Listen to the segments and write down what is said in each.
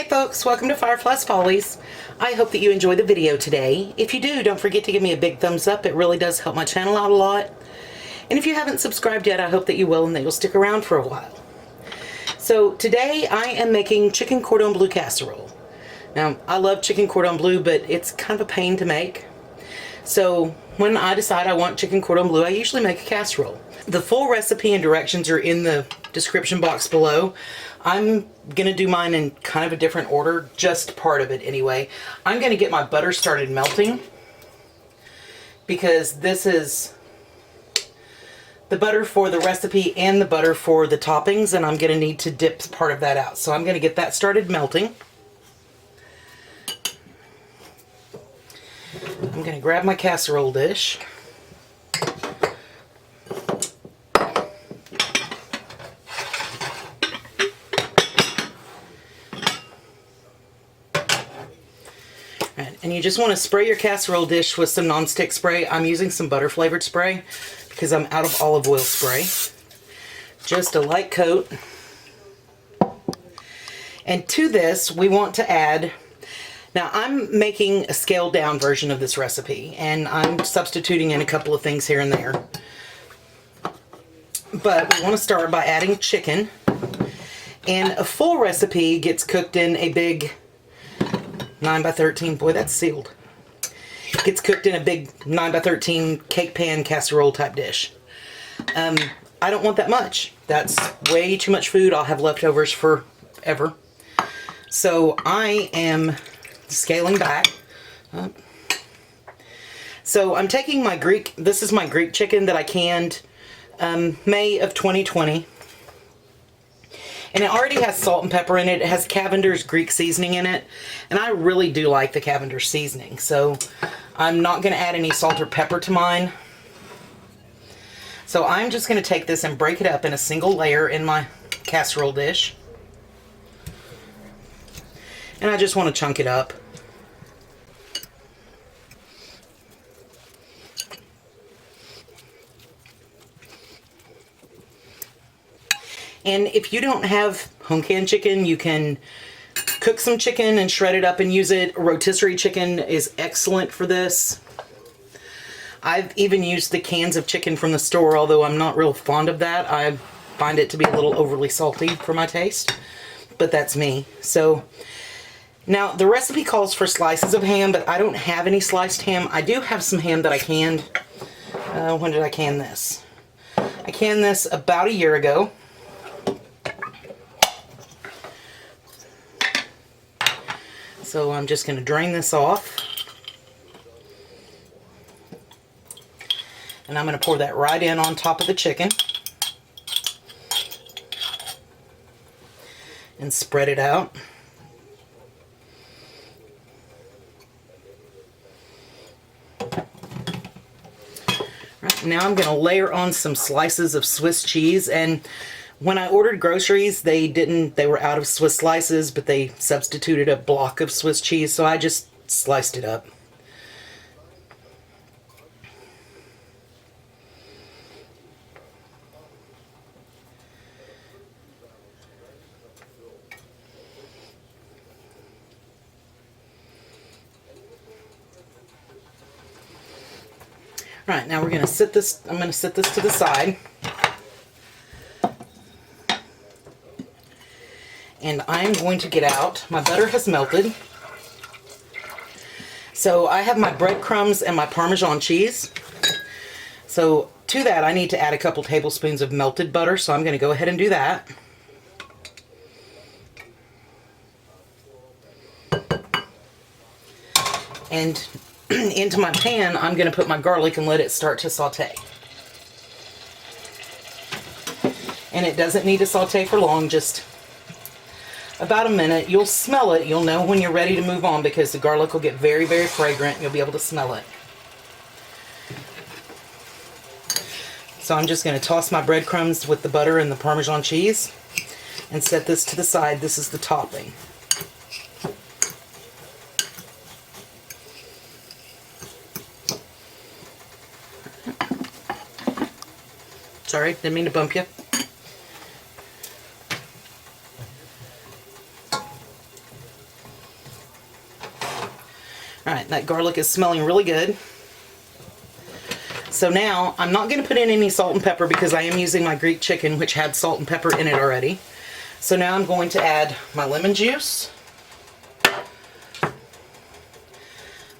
folks, welcome to Fyrefly's Follies. I hope that you enjoy the video today. If you do, don't forget to give me a big thumbs up. It really does help my channel out a lot. And if you haven't subscribed yet, I hope that you will and that you'll stick around for a while. So today I am making chicken cordon bleu casserole. Now, I love chicken cordon bleu, but it's kind of a pain to make. So when I decide I want chicken cordon bleu, I usually make a casserole. The full recipe and directions are in the description box below. I'm gonna do mine in kind of a different order, just part of it anyway. I'm gonna get my butter started melting because this is the butter for the recipe and the butter for the toppings, and I'm gonna need to dip part of that out. So I'm gonna get that started melting. I'm gonna grab my casserole dish. And you just want to spray your casserole dish with some nonstick spray. I'm using some butter flavored spray because I'm out of olive oil spray. Just a light coat. And to this, we want to add, now I'm making a scaled down version of this recipe, and I'm substituting in a couple of things here and there. But we want to start by adding chicken. And a full recipe gets cooked in a big 9x13, boy, that's sealed. Gets cooked in a big 9x13 cake pan casserole type dish. I don't want that much. That's way too much food. I'll have leftovers forever. So I am scaling back. So I'm taking my Greek, this is my Greek chicken that I canned May of 2020. And it already has salt and pepper in it. It has Cavender's Greek seasoning in it. And I really do like the Cavender's seasoning. So I'm not going to add any salt or pepper to mine. So I'm just going to take this and break it up in a single layer in my casserole dish. And I just want to chunk it up. And if you don't have home canned chicken, you can cook some chicken and shred it up and use it. Rotisserie chicken is excellent for this. I've even used the cans of chicken from the store, although I'm not real fond of that. I find it to be a little overly salty for my taste, but that's me. So now the recipe calls for slices of ham, but I don't have any sliced ham. I do have some ham that I canned. When did I can this? I canned this about a year ago. So I'm just going to drain this off. And I'm going to pour that right in on top of the chicken. And spread it out. Right, now I'm going to layer on some slices of Swiss cheese. And when I ordered groceries, they were out of Swiss slices, but they substituted a block of Swiss cheese, so I just sliced it up. All right, now we're going to sit this, I'm going to set this to the side. And I'm going to get out, my butter has melted. So I have my breadcrumbs and my Parmesan cheese. So to that I need to add a couple tablespoons of melted butter, so I'm going to go ahead and do that. And into my pan I'm going to put my garlic and let it start to saute. And it doesn't need to saute for long, just about a minute. You'll smell it. You'll know when you're ready to move on because the garlic will get very, very fragrant. You'll be able to smell it. So I'm just going to toss my breadcrumbs with the butter and the Parmesan cheese and set this to the side. This is the topping. Sorry, didn't mean to bump you. Alright, that garlic is smelling really good. So now, I'm not going to put in any salt and pepper because I am using my Greek chicken, which had salt and pepper in it already. So now I'm going to add my lemon juice,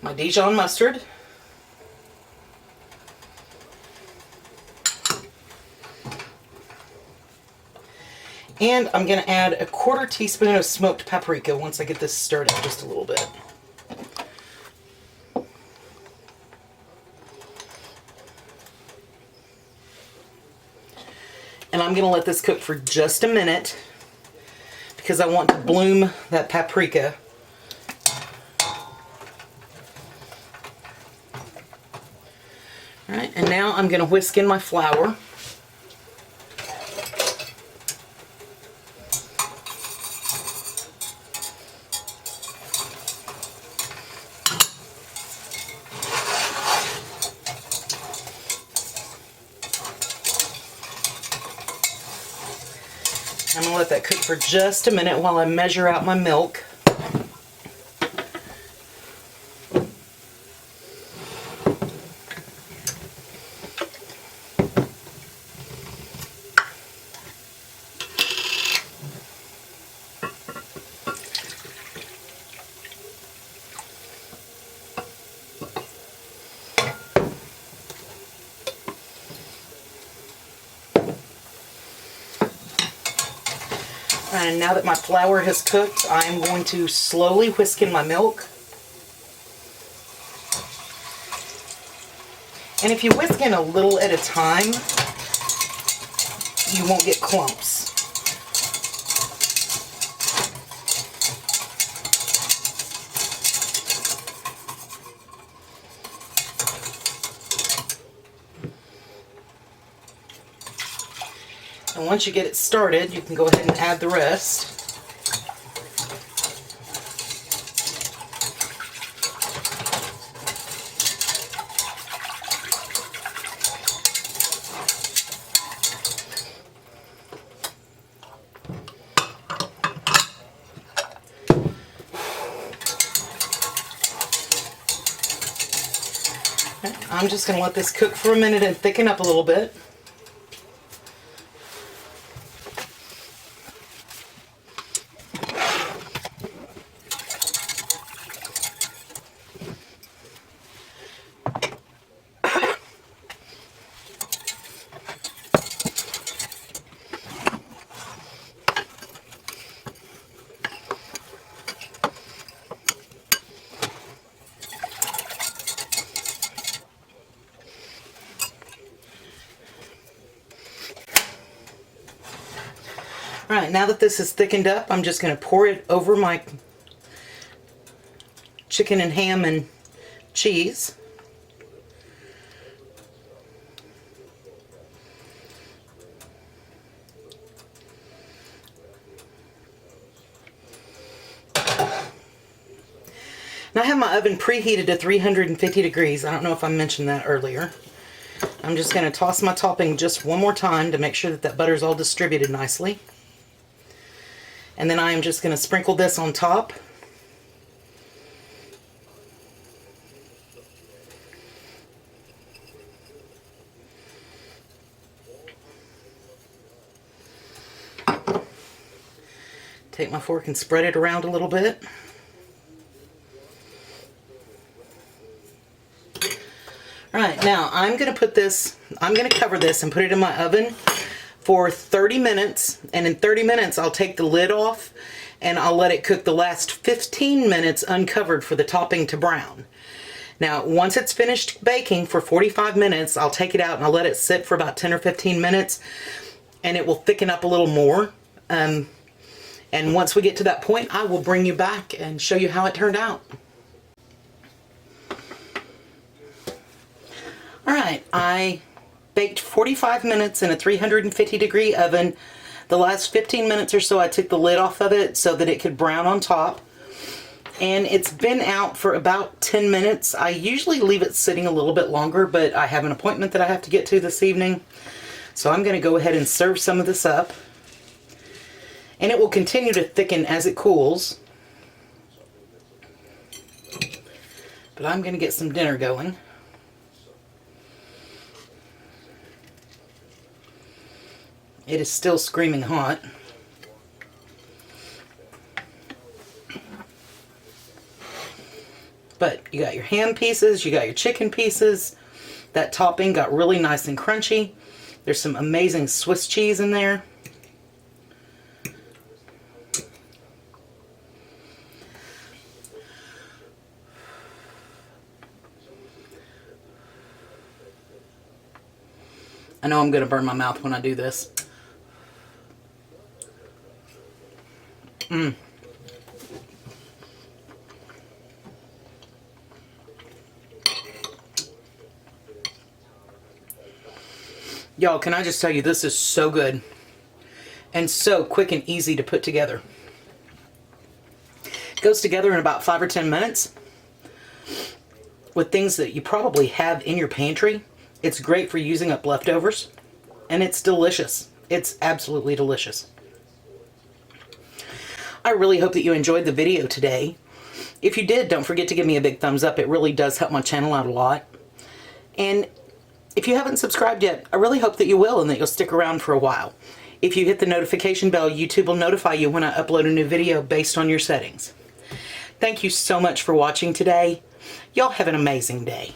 my Dijon mustard, and I'm going to add a 1/4 teaspoon of smoked paprika once I get this stirred up just a little bit. And I'm going to let this cook for just a minute because I want to bloom that paprika. Alright, and now I'm going to whisk in my flour. I'm going to let that cook for just a minute while I measure out my milk. And now that my flour has cooked, I'm going to slowly whisk in my milk. And if you whisk in a little at a time, you won't get clumps. And once you get it started, you can go ahead and add the rest. I'm just going to let this cook for a minute and thicken up a little bit. Alright, now that this is thickened up, I'm just going to pour it over my chicken and ham and cheese. Now I have my oven preheated to 350 degrees. I don't know if I mentioned that earlier. I'm just going to toss my topping just one more time to make sure that that butter is all distributed nicely. And then I am just going to sprinkle this on top. Take my fork and spread it around a little bit. Alright, now I'm going to cover this and put it in my oven for 30 minutes, and in 30 minutes I'll take the lid off and I'll let it cook the last 15 minutes uncovered for the topping to brown. Now once it's finished baking for 45 minutes, I'll take it out and I'll let it sit for about 10 or 15 minutes and it will thicken up a little more. And once we get to that point, I will bring you back and show you how it turned out. Alright, I baked 45 minutes in a 350 degree oven. The last 15 minutes or so I took the lid off of it so that it could brown on top. And it's been out for about 10 minutes. I usually leave it sitting a little bit longer, but I have an appointment that I have to get to this evening. So I'm going to go ahead and serve some of this up. And it will continue to thicken as it cools. But I'm going to get some dinner going. It is still screaming hot. But you got your ham pieces, you got your chicken pieces. That topping got really nice and crunchy. There's some amazing Swiss cheese in there. I know I'm going to burn my mouth when I do this. Y'all, can I just tell you, this is so good and so quick and easy to put together. It goes together in about 5 or 10 minutes with things that you probably have in your pantry. It's great for using up leftovers, and it's delicious. It's absolutely delicious. I really hope that you enjoyed the video today. If you did, don't forget to give me a big thumbs up. It really does help my channel out a lot. And if you haven't subscribed yet, I really hope that you will and that you'll stick around for a while. If you hit the notification bell, YouTube will notify you when I upload a new video based on your settings. Thank you so much for watching today. Y'all have an amazing day.